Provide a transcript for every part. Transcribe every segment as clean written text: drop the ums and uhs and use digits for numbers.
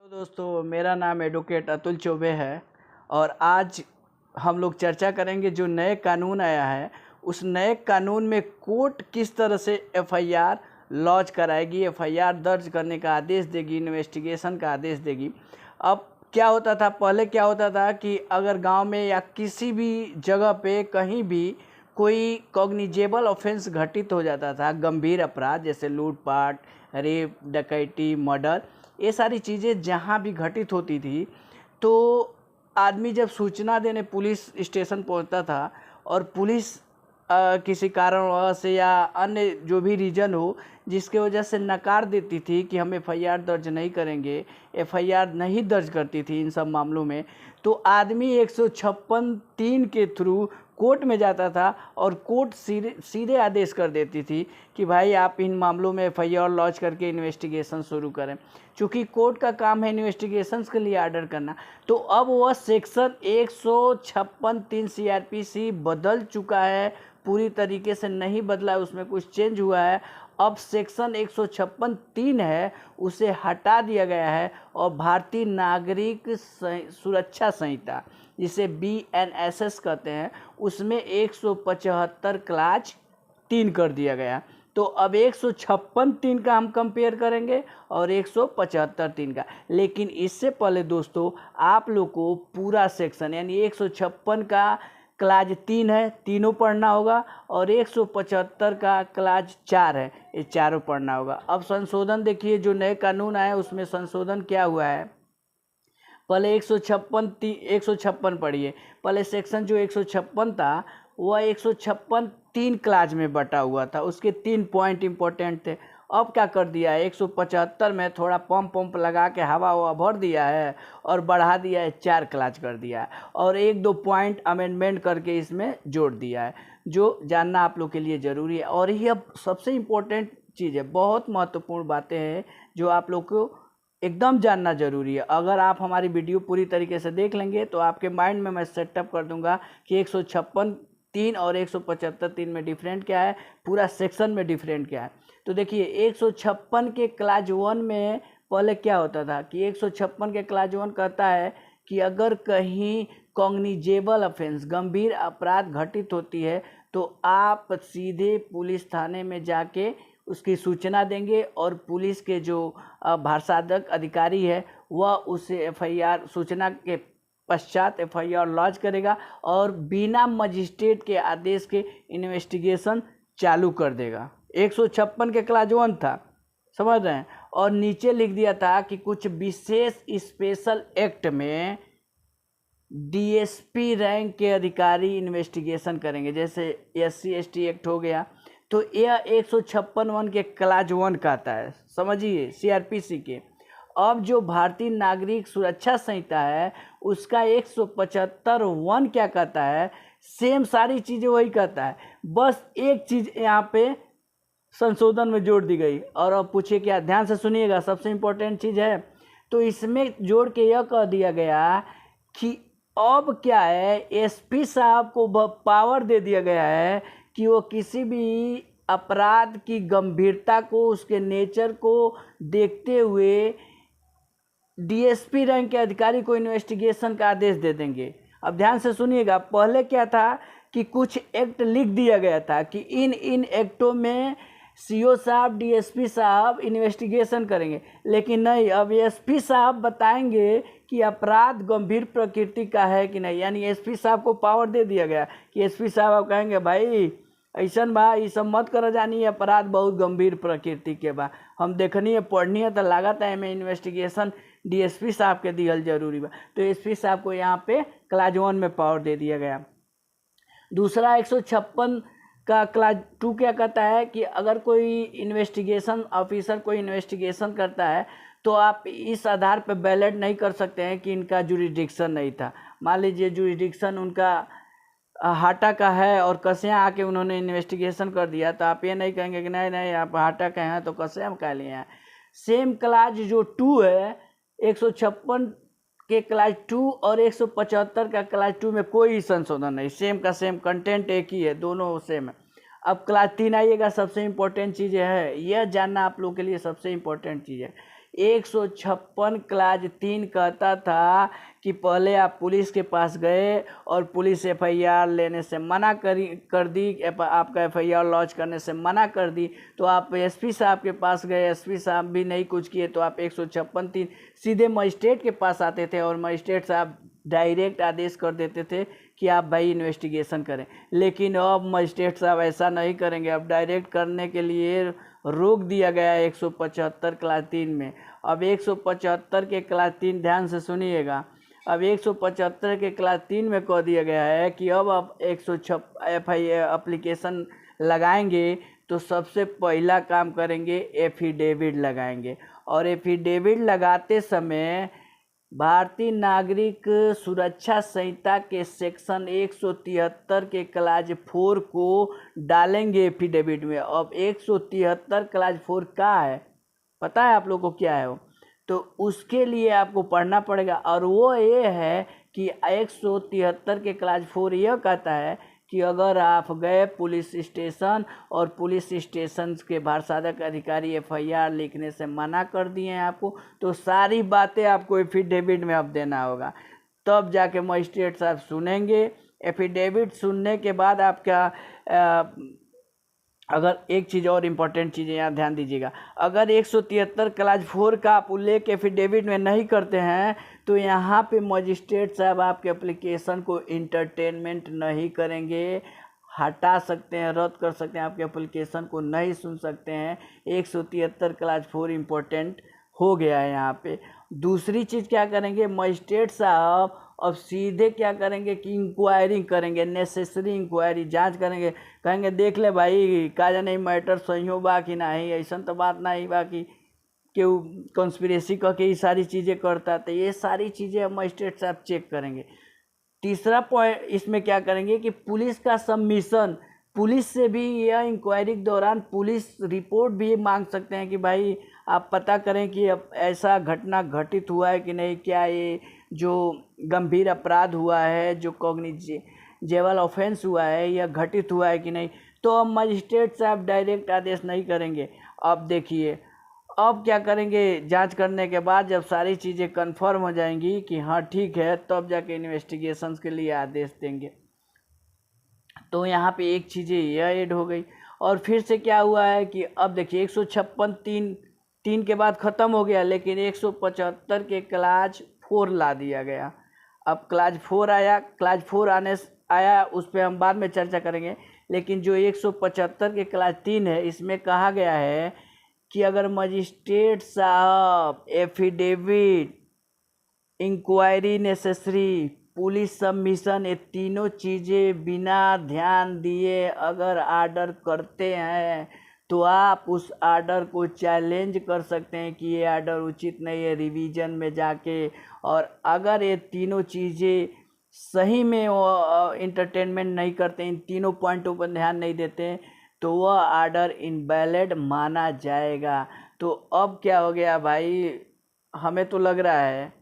तो दोस्तों, मेरा नाम एडवोकेट अतुल चौबे है और आज हम लोग चर्चा करेंगे जो नए कानून आया है उस नए कानून में कोर्ट किस तरह से एफआईआर लॉन्च कराएगी, एफआईआर दर्ज करने का आदेश देगी, इन्वेस्टिगेशन का आदेश देगी। अब क्या होता था, पहले क्या होता था कि अगर गांव में या किसी भी जगह पे कहीं भी कोई कॉग्निजेबल ऑफेंस घटित हो जाता था, गंभीर अपराध जैसे लूटपाट, रेप, डकैती, मर्डर, ये सारी चीज़ें जहाँ भी घटित होती थी तो आदमी जब सूचना देने पुलिस स्टेशन पहुंचता था और पुलिस किसी कारणवश या अन्य जो भी रीज़न हो जिसके वजह से नकार देती थी कि हम एफआईआर दर्ज नहीं करेंगे, एफआईआर नहीं दर्ज करती थी इन सब मामलों में, तो आदमी 156(3) के थ्रू कोर्ट में जाता था और कोर्ट सीधे आदेश कर देती थी कि भाई आप इन मामलों में एफआईआर लॉन्च करके इन्वेस्टिगेशन शुरू करें। चूँकि कोर्ट का काम है इन्वेस्टिगेशंस के लिए ऑर्डर करना, तो अब वह सेक्शन 156(3) सीआरपीसी बदल चुका है, पूरी तरीके से नहीं बदला है, उसमें कुछ चेंज हुआ है। अब सेक्शन 156(3) है उसे हटा दिया गया है और भारतीय नागरिक सुरक्षा संहिता जिसे BNSS कहते हैं उसमें 175 क्लास 3 कर दिया गया। तो अब 156(3) का हम कंपेयर करेंगे और 175(3) का। लेकिन इससे पहले दोस्तों आप लोग को पूरा सेक्शन यानी 156 का क्लास 3 है, तीनों पढ़ना होगा, और 175 का क्लास 4 है, ये चारों पढ़ना होगा। अब संशोधन देखिए, जो नए कानून आए उसमें संशोधन क्या हुआ है। पहले 156 पढ़िए। पहले सेक्शन जो 156 था वह 156(3) क्लास में बटा हुआ था, उसके 3 पॉइंट इंपॉर्टेंट थे। अब क्या कर दिया है, 175 में थोड़ा पंप लगा के हवा भर दिया है और बढ़ा दिया है, 4 क्लास कर दिया है और 1-2 पॉइंट अमेंडमेंट करके इसमें जोड़ दिया है, जो जानना आप लोग के लिए ज़रूरी है। और ये अब सबसे इम्पोर्टेंट चीज़ है, बहुत महत्वपूर्ण बातें हैं जो आप लोग को एकदम जानना ज़रूरी है। अगर आप हमारी वीडियो पूरी तरीके से देख लेंगे तो आपके माइंड में मैं सेटअप कर दूंगा कि 156(3) और 175(3) में डिफरेंट क्या है, पूरा सेक्शन में डिफरेंट क्या है। तो देखिए 156 के क्लास 1 में पहले क्या होता था कि 156 के क्लास 1 कहता है कि अगर कहीं कॉग्निजेबल ऑफेंस गंभीर अपराध घटित होती है तो आप सीधे पुलिस थाने में जाके उसकी सूचना देंगे और पुलिस के जो भारसाधक अधिकारी है वह उसे एफआईआर सूचना के पश्चात एफआईआर लॉन्च करेगा और बिना मजिस्ट्रेट के आदेश के इन्वेस्टिगेशन चालू कर देगा। 156 के क्लास 1 था, समझ रहे हैं। और नीचे लिख दिया था कि कुछ विशेष स्पेशल एक्ट में डीएसपी रैंक के अधिकारी इन्वेस्टिगेशन करेंगे, जैसे SC/ST एक्ट हो गया, तो यह 156(1) के क्लास 1 कहता है, समझिए सीआरपीसी के। अब जो भारतीय नागरिक सुरक्षा संहिता है उसका 175(1) क्या कहता है, सेम सारी चीज़ें वही कहता है, बस एक चीज़ यहाँ पे संशोधन में जोड़ दी गई। और अब पूछिए क्या, ध्यान से सुनिएगा, सबसे इम्पोर्टेंट चीज़ है। तो इसमें जोड़ के यह कह दिया गया कि अब क्या है, एसपी साहब को पावर दे दिया गया है कि वो किसी भी अपराध की गंभीरता को, उसके नेचर को देखते हुए डीएसपी रैंक के अधिकारी को इन्वेस्टिगेशन का आदेश दे देंगे। अब ध्यान से सुनिएगा, पहले क्या था कि कुछ एक्ट लिख दिया गया था कि इन एक्टों में सीओ साहब, डीएसपी साहब इन्वेस्टिगेशन करेंगे, लेकिन नहीं, अब एसपी साहब बताएंगे कि अपराध गंभीर प्रकृति का है कि नहीं। यानी एसपी साहब को पावर दे दिया गया कि एसपी साहब आप कहेंगे भाई ऐसन बा, ये सब मत कर जानी, अपराध बहुत गंभीर प्रकृति के बा, हम देखनी है, पढ़नी है, तो लागत है हमें इन्वेस्टिगेशन डीएसपी साहब के दिहल जरूरी बा। तो एसपी साहब को यहाँ पे क्लास 1 में पावर दे दिया गया। दूसरा 156 का क्लास 2 क्या कहता है कि अगर कोई इन्वेस्टिगेशन ऑफिसर कोई इन्वेस्टिगेशन करता है तो आप इस आधार पर बैलेट नहीं कर सकते हैं कि इनका जुरिडिक्शन नहीं था। मान लीजिए जुरिडिक्शन उनका हाटा का है और कसियाँ आके उन्होंने इन्वेस्टिगेशन कर दिया, तो आप ये नहीं कहेंगे कि नहीं आप हाटा के हैं तो कसियाँ कह लिए हैं। सेम क्लास जो 2 है 156 के क्लास 2 और 175 का क्लास 2 में कोई संशोधन नहीं, सेम का सेम कंटेंट एक ही है, दोनों सेम है। अब क्लास 3 आइएगा, सबसे इम्पोर्टेंट चीज़ है, यह जानना आप लोग के लिए सबसे इम्पोर्टेंट चीज़ है। 156 क्लास 3 कहता था कि पहले आप पुलिस के पास गए और पुलिस एफआईआर लेने से मना कर दी, आपका एफआईआर लॉन्च करने से मना कर दी, तो आप एसपी साहब के पास गए, एसपी साहब भी नहीं कुछ किए, तो आप 156(3) सीधे मजिस्ट्रेट के पास आते थे और मजिस्ट्रेट साहब डायरेक्ट आदेश कर देते थे कि आप भाई इन्वेस्टिगेशन करें। लेकिन अब मजिस्ट्रेट साहब ऐसा नहीं करेंगे, अब डायरेक्ट करने के लिए रोक दिया गया है 175 क्लास 3 में। अब 175 के क्लास 3 ध्यान से सुनिएगा, अब 175 के क्लास 3 में कह दिया गया है कि अब आप 106 एफआईआर एप्लीकेशन लगाएंगे तो सबसे पहला काम करेंगे एफिडेविट लगाएंगे। और एफिडेविट लगाते समय भारतीय नागरिक सुरक्षा संहिता के सेक्शन 173 के क्लास 4 को डालेंगे एफिडेविट में। अब 173 क्लास 4 क्या है पता है आप लोग को क्या है वो? तो उसके लिए आपको पढ़ना पड़ेगा, और वो ये है कि 173 के क्लास 4 यह कहता है कि अगर आप गए पुलिस स्टेशन और पुलिस स्टेशन के भारसाधक अधिकारी एफआईआर लिखने से मना कर दिए हैं आपको, तो सारी बातें आपको एफिडेविट में अब देना होगा, तब जाके मजिस्ट्रेट साहब सुनेंगे। एफिडेविट सुनने के बाद आपका अगर एक चीज़ और इम्पोर्टेंट चीज़ें यहाँ ध्यान दीजिएगा, अगर 173 क्लास 4 का आप उल्लेख एफिडेविट में नहीं करते हैं तो यहाँ पे मजिस्ट्रेट साहब आपके एप्लीकेशन को इंटरटेनमेंट नहीं करेंगे, हटा सकते हैं, रद्द कर सकते हैं, आपके एप्लीकेशन को नहीं सुन सकते हैं। 173 क्लास 4 इम्पोर्टेंट हो गया है यहाँ पे। दूसरी चीज़ क्या करेंगे मजिस्ट्रेट साहब, अब सीधे क्या करेंगे कि इंक्वायरी करेंगे, नेसेसरी इंक्वायरी, जांच करेंगे, कहेंगे देख ले भाई का जाने मैटर सही हो बा कि नहीं, ऐसा तो बात नहीं बा कि केहू कॉन्स्पिरेसी कह के ये सारी चीज़ें करता, तो ये सारी चीज़ें मजिस्ट्रेट साहब चेक करेंगे। तीसरा पॉइंट इसमें क्या करेंगे कि पुलिस का सबमिशन, पुलिस से भी यह इंक्वायरी के दौरान पुलिस रिपोर्ट भी मांग सकते हैं कि भाई आप पता करें कि अब ऐसा घटना घटित हुआ है कि नहीं, क्या ये जो गंभीर अपराध हुआ है, जो कॉग्निजेबल ऑफेंस हुआ है, यह घटित हुआ है कि नहीं। तो अब मजिस्ट्रेट साहब डायरेक्ट आदेश नहीं करेंगे। अब देखिए अब क्या करेंगे, जांच करने के बाद जब सारी चीज़ें कंफर्म हो जाएंगी कि हाँ ठीक है, तब जाके इन्वेस्टिगेशंस के लिए आदेश देंगे। तो यहाँ पे एक चीज़ें यह ऐड हो गई। और फिर से क्या हुआ है कि अब देखिए 156(3) के बाद ख़त्म हो गया, लेकिन 175 के क्लास 4 ला दिया गया। अब क्लास 4 आया, क्लास 4 आया उस पर हम बाद में चर्चा करेंगे। लेकिन जो 175 के क्लास 3 है, इसमें कहा गया है कि अगर मजिस्ट्रेट साहब affidavit, inquiry necessary, police submission, ये तीनों चीज़ें बिना ध्यान दिए अगर आर्डर करते हैं तो आप उस आर्डर को चैलेंज कर सकते हैं कि ये आर्डर उचित नहीं है, रिवीजन में जाके। और अगर ये तीनों चीज़ें सही में वो इंटरटेनमेंट नहीं करते, इन तीनों पॉइंटों पर ध्यान नहीं देते, तो वह आर्डर इनवैलिड माना जाएगा। तो अब क्या हो गया भाई, हमें तो लग रहा है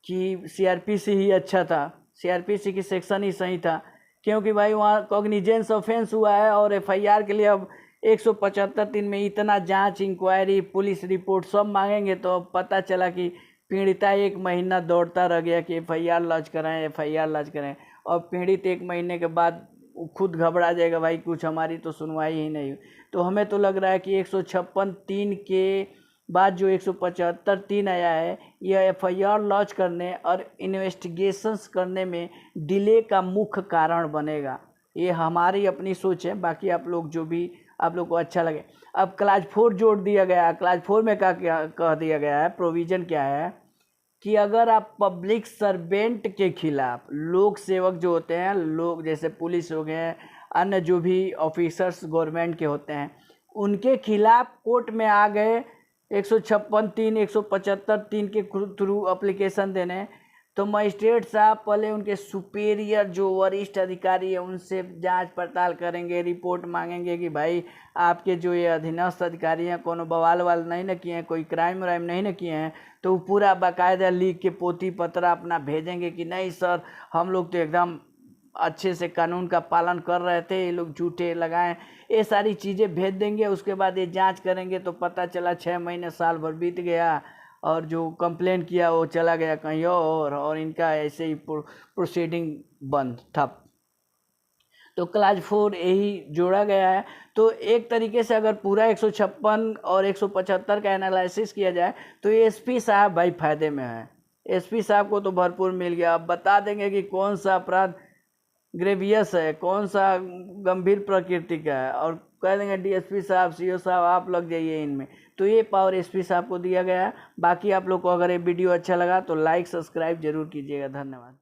कि सीआरपीसी ही अच्छा था, सीआरपीसी की सेक्शन ही सही था, क्योंकि भाई वहाँ कॉग्निजेंस ऑफेंस हुआ है और एफआईआर के लिए अब 175(3) में इतना जांच, इंक्वायरी, पुलिस रिपोर्ट सब मांगेंगे। तो अब पता चला कि पीड़िता 1 महीना दौड़ता रह गया कि एफआईआर लॉन्च कराएं, एफआईआर लॉन्च करें, और पीड़ित 1 महीने के बाद खुद घबरा जाएगा, भाई कुछ हमारी तो सुनवाई ही नहीं। तो हमें तो लग रहा है कि 156(3) के बाद जो 175(3) आया है, यह एफआईआर लॉन्च करने और इन्वेस्टिगेशंस करने में डिले का मुख्य कारण बनेगा। ये हमारी अपनी सोच है, बाकी आप लोग जो भी आप लोग को अच्छा लगे। अब क्लास 4 जोड़ दिया गया। क्लास 4 में क्या कह दिया गया है, प्रोविज़न क्या है कि अगर आप पब्लिक सर्वेंट के खिलाफ, लोक सेवक जो होते हैं, लोग जैसे पुलिस हो गए, अन्य जो भी ऑफिसर्स गवर्नमेंट के होते हैं, उनके खिलाफ कोर्ट में आ गए 156(3), 175(3) के थ्रू एप्लीकेशन देने, तो मजिस्ट्रेट साहब पहले उनके सुपीरियर जो वरिष्ठ अधिकारी है उनसे जांच पड़ताल करेंगे, रिपोर्ट मांगेंगे कि भाई आपके जो ये अधीनस्थ अधिकारी हैं कोनो बवाल वाल नहीं न किए हैं, कोई क्राइम व्राइम नहीं न किए हैं। तो पूरा बाकायदा लिख के पोती पत्रा अपना भेजेंगे कि नहीं सर, हम लोग तो एकदम अच्छे से कानून का पालन कर रहे थे, ये लोग झूठे लगाएं, ये सारी चीज़ें भेज देंगे। उसके बाद ये जांच करेंगे तो पता चला 6 महीने साल भर बीत गया और जो कंप्लेन किया वो चला गया कहीं और इनका ऐसे ही प्रोसीडिंग बंद ठप। तो क्लास 4 यही जोड़ा गया है। तो एक तरीके से अगर पूरा 156 और 175 का एनालिसिस किया जाए तो एसपी साहब भाई फायदे में है। एसपी साहब को तो भरपूर मिल गया। अब बता देंगे कि कौन सा अपराध ग्रेवियस है, कौन सा गंभीर प्रकृति का है, और कह देंगे डीएसपी साहब, सीओ साहब आप लग जाइए इनमें। तो ये पावर एसपी साहब को दिया गया है। बाकी आप लोग को अगर ये वीडियो अच्छा लगा तो लाइक सब्सक्राइब जरूर कीजिएगा। धन्यवाद।